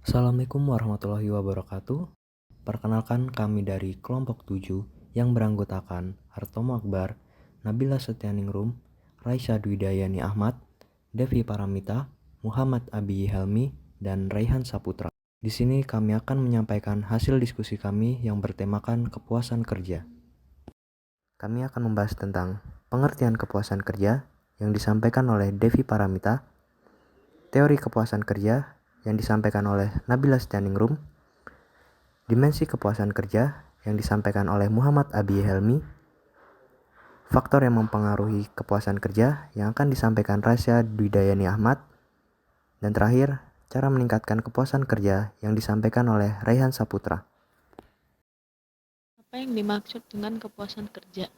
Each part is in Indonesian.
Assalamualaikum warahmatullahi wabarakatuh. Perkenalkan kami dari kelompok 7 yang beranggotakan Hartomo Akbar, Nabila Setianingrum, Raisya Dwidayani Ahmad, Devi Paramita, Muhammad Abi Helmi, dan Raihan Saputra. Di sini kami akan menyampaikan hasil diskusi kami yang bertemakan kepuasan kerja. Kami akan membahas tentang pengertian kepuasan kerja yang disampaikan oleh Devi Paramita, teori kepuasan kerja yang disampaikan oleh Nabila Setianingrum, dimensi kepuasan kerja yang disampaikan oleh Muhammad Abi Helmi, faktor yang mempengaruhi kepuasan kerja yang akan disampaikan Raisya Dwidayani Ahmad, dan terakhir, cara meningkatkan kepuasan kerja yang disampaikan oleh Raihan Saputra. Apa yang dimaksud dengan kepuasan kerja?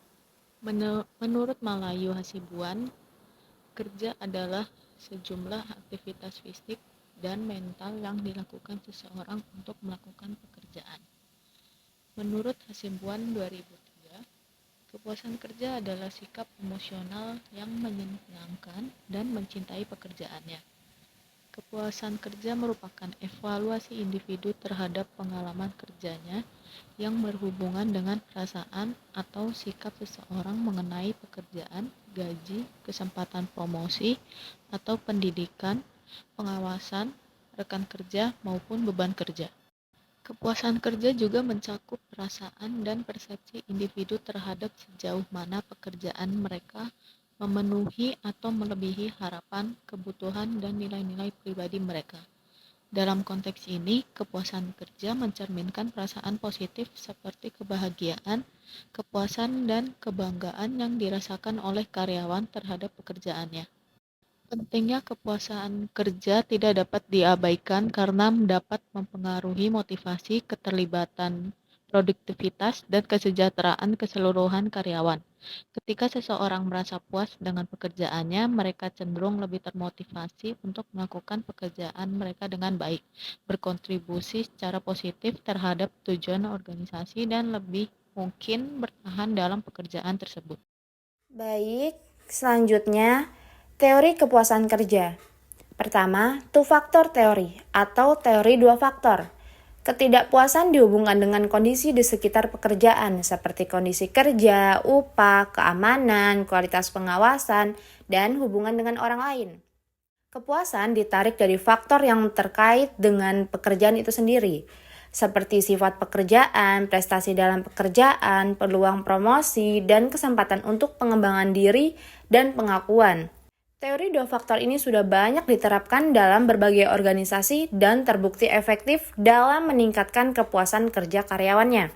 Menurut Malayu Hasibuan, kerja adalah sejumlah aktivitas fisik dan mental yang dilakukan seseorang untuk melakukan pekerjaan. Menurut Hasibuan 2003, kepuasan kerja adalah sikap emosional yang menyenangkan dan mencintai pekerjaannya. Kepuasan kerja merupakan evaluasi individu terhadap pengalaman kerjanya yang berhubungan dengan perasaan atau sikap seseorang mengenai pekerjaan, gaji, kesempatan promosi, atau pendidikan, pengawasan, rekan kerja, maupun beban kerja. Kepuasan kerja juga mencakup perasaan dan persepsi individu terhadap sejauh mana pekerjaan mereka memenuhi atau melebihi harapan, kebutuhan, dan nilai-nilai pribadi mereka. Dalam konteks ini, kepuasan kerja mencerminkan perasaan positif seperti kebahagiaan, kepuasan, dan kebanggaan yang dirasakan oleh karyawan terhadap pekerjaannya. Pentingnya kepuasan kerja tidak dapat diabaikan karena dapat mempengaruhi motivasi, keterlibatan, produktivitas, dan kesejahteraan keseluruhan karyawan. Ketika seseorang merasa puas dengan pekerjaannya, mereka cenderung lebih termotivasi untuk melakukan pekerjaan mereka dengan baik, berkontribusi secara positif terhadap tujuan organisasi, dan lebih mungkin bertahan dalam pekerjaan tersebut. Baik, selanjutnya teori kepuasan kerja. Pertama, two-factor teori atau teori dua faktor. Ketidakpuasan dihubungkan dengan kondisi di sekitar pekerjaan seperti kondisi kerja, upah, keamanan, kualitas pengawasan, dan hubungan dengan orang lain. Kepuasan ditarik dari faktor yang terkait dengan pekerjaan itu sendiri, seperti sifat pekerjaan, prestasi dalam pekerjaan, peluang promosi, dan kesempatan untuk pengembangan diri dan pengakuan. Teori dua faktor ini sudah banyak diterapkan dalam berbagai organisasi dan terbukti efektif dalam meningkatkan kepuasan kerja karyawannya.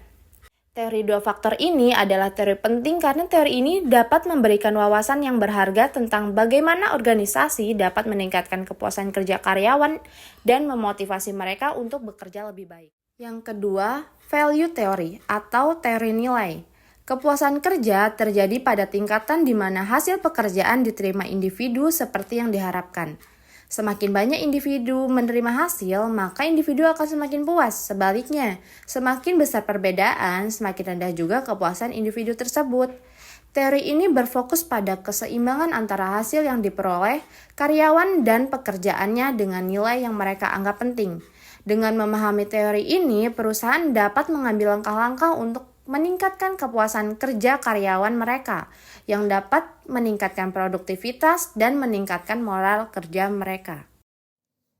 Teori dua faktor ini adalah teori penting karena teori ini dapat memberikan wawasan yang berharga tentang bagaimana organisasi dapat meningkatkan kepuasan kerja karyawan dan memotivasi mereka untuk bekerja lebih baik. Yang kedua, value theory atau teori nilai. Kepuasan kerja terjadi pada tingkatan di mana hasil pekerjaan diterima individu seperti yang diharapkan. Semakin banyak individu menerima hasil, maka individu akan semakin puas. Sebaliknya, semakin besar perbedaan, semakin rendah juga kepuasan individu tersebut. Teori ini berfokus pada keseimbangan antara hasil yang diperoleh karyawan dan pekerjaannya dengan nilai yang mereka anggap penting. Dengan memahami teori ini, perusahaan dapat mengambil langkah-langkah untuk meningkatkan kepuasan kerja karyawan mereka, yang dapat meningkatkan produktivitas dan meningkatkan moral kerja mereka.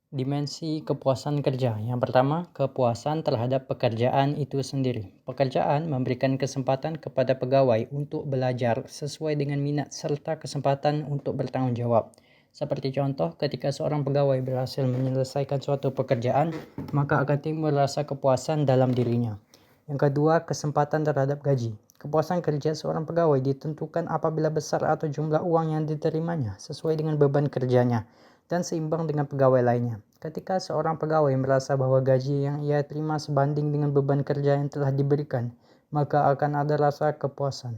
Dimensi kepuasan kerja. Yang pertama, kepuasan terhadap pekerjaan itu sendiri. Pekerjaan memberikan kesempatan kepada pegawai untuk belajar sesuai dengan minat serta kesempatan untuk bertanggung jawab. Seperti contoh, ketika seorang pegawai berhasil menyelesaikan suatu pekerjaan, maka akan timbul rasa kepuasan dalam dirinya. Yang kedua, kesempatan terhadap gaji. Kepuasan kerja seorang pegawai ditentukan apabila besar atau jumlah uang yang diterimanya sesuai dengan beban kerjanya dan seimbang dengan pegawai lainnya. Ketika seorang pegawai merasa bahwa gaji yang ia terima sebanding dengan beban kerja yang telah diberikan, maka akan ada rasa kepuasan.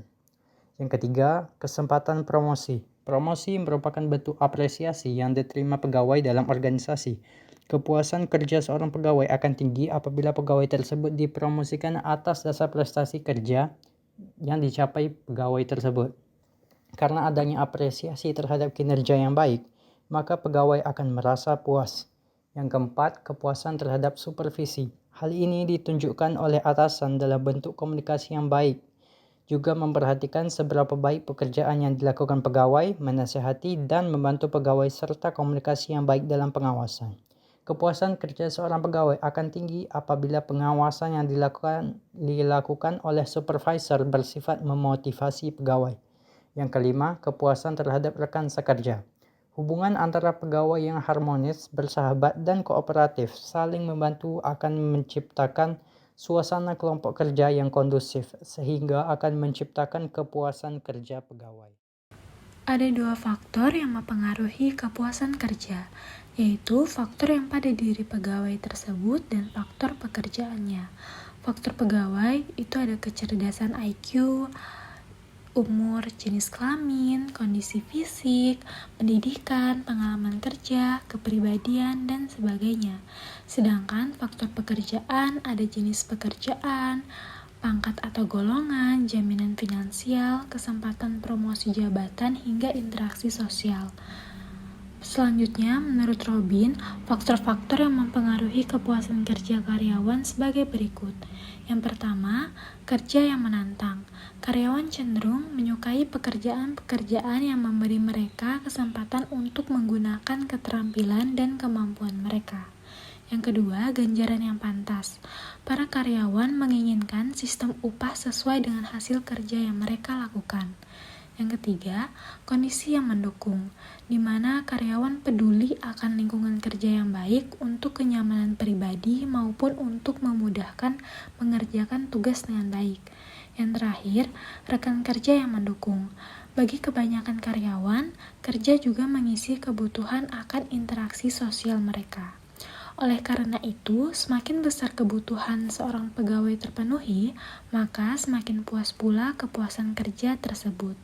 Yang ketiga, kesempatan promosi. Promosi merupakan bentuk apresiasi yang diterima pegawai dalam organisasi. Kepuasan kerja seorang pegawai akan tinggi apabila pegawai tersebut dipromosikan atas dasar prestasi kerja yang dicapai pegawai tersebut. Karena adanya apresiasi terhadap kinerja yang baik, maka pegawai akan merasa puas. Yang keempat, kepuasan terhadap supervisi. Hal ini ditunjukkan oleh atasan dalam bentuk komunikasi yang baik. Juga memperhatikan seberapa baik pekerjaan yang dilakukan pegawai, menasihati dan membantu pegawai serta komunikasi yang baik dalam pengawasan. Kepuasan kerja seorang pegawai akan tinggi apabila pengawasan yang dilakukan oleh supervisor bersifat memotivasi pegawai. Yang kelima, kepuasan terhadap rekan sekerja. Hubungan antara pegawai yang harmonis, bersahabat, dan kooperatif saling membantu akan menciptakan suasana kelompok kerja yang kondusif, sehingga akan menciptakan kepuasan kerja pegawai. Ada dua faktor yang mempengaruhi kepuasan kerja, yaitu faktor yang pada diri pegawai tersebut dan faktor pekerjaannya. Faktor pegawai itu ada kecerdasan IQ, umur, jenis kelamin, kondisi fisik, pendidikan, pengalaman kerja, kepribadian, dan sebagainya. Sedangkan faktor pekerjaan ada jenis pekerjaan, pangkat atau golongan, jaminan finansial, kesempatan promosi jabatan, hingga interaksi sosial. Selanjutnya, menurut Robin, faktor-faktor yang mempengaruhi kepuasan kerja karyawan sebagai berikut. Yang pertama, kerja yang menantang. Karyawan cenderung menyukai pekerjaan-pekerjaan yang memberi mereka kesempatan untuk menggunakan keterampilan dan kemampuan mereka. Yang kedua, ganjaran yang pantas. Para karyawan menginginkan sistem upah sesuai dengan hasil kerja yang mereka lakukan. Yang ketiga, kondisi yang mendukung, di mana karyawan peduli akan lingkungan kerja yang baik untuk kenyamanan pribadi maupun untuk memudahkan mengerjakan tugas dengan baik. Yang terakhir, rekan kerja yang mendukung. Bagi kebanyakan karyawan, kerja juga mengisi kebutuhan akan interaksi sosial mereka. Oleh karena itu, semakin besar kebutuhan seorang pegawai terpenuhi, maka semakin puas pula kepuasan kerja tersebut.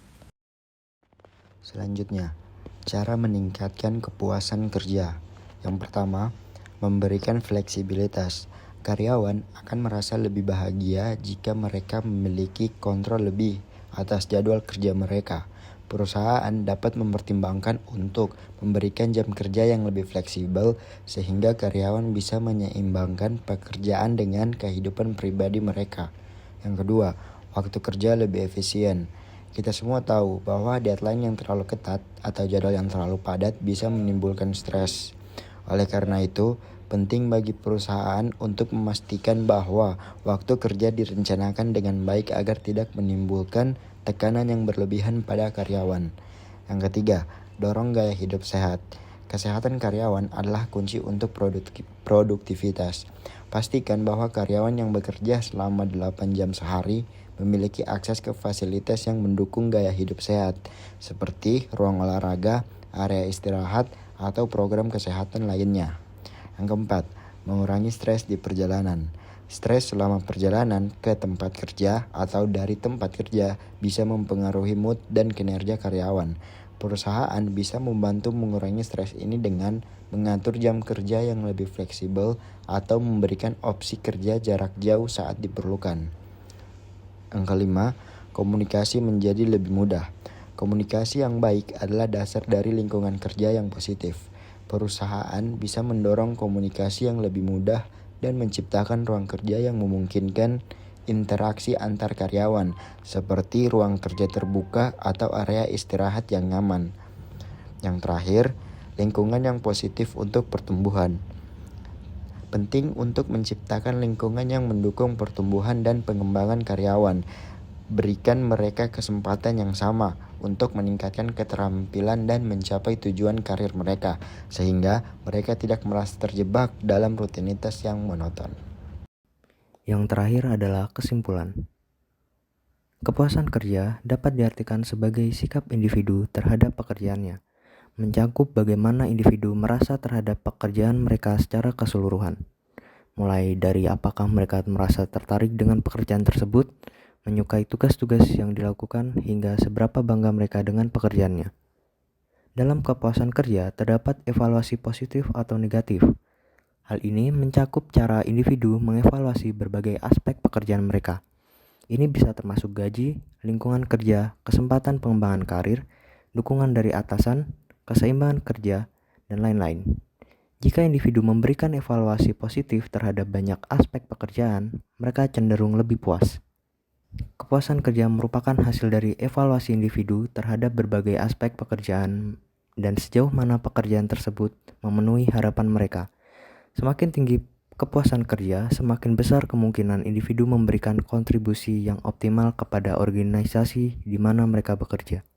Selanjutnya, cara meningkatkan kepuasan kerja. Yang pertama, memberikan fleksibilitas. Karyawan akan merasa lebih bahagia jika mereka memiliki kontrol lebih atas jadwal kerja mereka. Perusahaan dapat mempertimbangkan untuk memberikan jam kerja yang lebih fleksibel sehingga karyawan bisa menyeimbangkan pekerjaan dengan kehidupan pribadi mereka. Yang kedua, waktu kerja lebih efisien. Kita semua tahu bahwa deadline yang terlalu ketat atau jadwal yang terlalu padat bisa menimbulkan stres. Oleh karena itu, penting bagi perusahaan untuk memastikan bahwa waktu kerja direncanakan dengan baik agar tidak menimbulkan tekanan yang berlebihan pada karyawan. Yang ketiga, dorong gaya hidup sehat. Kesehatan karyawan adalah kunci untuk produktivitas. Pastikan bahwa karyawan yang bekerja selama 8 jam sehari memiliki akses ke fasilitas yang mendukung gaya hidup sehat, seperti ruang olahraga, area istirahat, atau program kesehatan lainnya. Yang keempat, mengurangi stres di perjalanan. Stres selama perjalanan ke tempat kerja atau dari tempat kerja bisa mempengaruhi mood dan kinerja karyawan. Perusahaan bisa membantu mengurangi stres ini dengan mengatur jam kerja yang lebih fleksibel atau memberikan opsi kerja jarak jauh saat diperlukan. Yang kelima, komunikasi menjadi lebih mudah. Komunikasi yang baik adalah dasar dari lingkungan kerja yang positif. Perusahaan bisa mendorong komunikasi yang lebih mudah dan menciptakan ruang kerja yang memungkinkan interaksi antar karyawan, seperti ruang kerja terbuka atau area istirahat yang nyaman. Yang terakhir, lingkungan yang positif untuk pertumbuhan. Penting untuk menciptakan lingkungan yang mendukung pertumbuhan dan pengembangan karyawan. Berikan mereka kesempatan yang sama untuk meningkatkan keterampilan dan mencapai tujuan karir mereka, sehingga mereka tidak merasa terjebak dalam rutinitas yang monoton. Yang terakhir adalah kesimpulan. Kepuasan kerja dapat diartikan sebagai sikap individu terhadap pekerjaannya, mencakup bagaimana individu merasa terhadap pekerjaan mereka secara keseluruhan. Mulai dari apakah mereka merasa tertarik dengan pekerjaan tersebut, menyukai tugas-tugas yang dilakukan, hingga seberapa bangga mereka dengan pekerjaannya. Dalam kepuasan kerja terdapat evaluasi positif atau negatif. Hal ini mencakup cara individu mengevaluasi berbagai aspek pekerjaan mereka. Ini bisa termasuk gaji, lingkungan kerja, kesempatan pengembangan karir, dukungan dari atasan, keseimbangan kerja, dan lain-lain. Jika individu memberikan evaluasi positif terhadap banyak aspek pekerjaan, mereka cenderung lebih puas. Kepuasan kerja merupakan hasil dari evaluasi individu terhadap berbagai aspek pekerjaan dan sejauh mana pekerjaan tersebut memenuhi harapan mereka. Semakin tinggi kepuasan kerja, semakin besar kemungkinan individu memberikan kontribusi yang optimal kepada organisasi di mana mereka bekerja.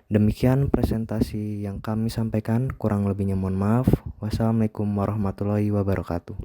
Demikian presentasi yang kami sampaikan, kurang lebihnya mohon maaf. Wassalamualaikum warahmatullahi wabarakatuh.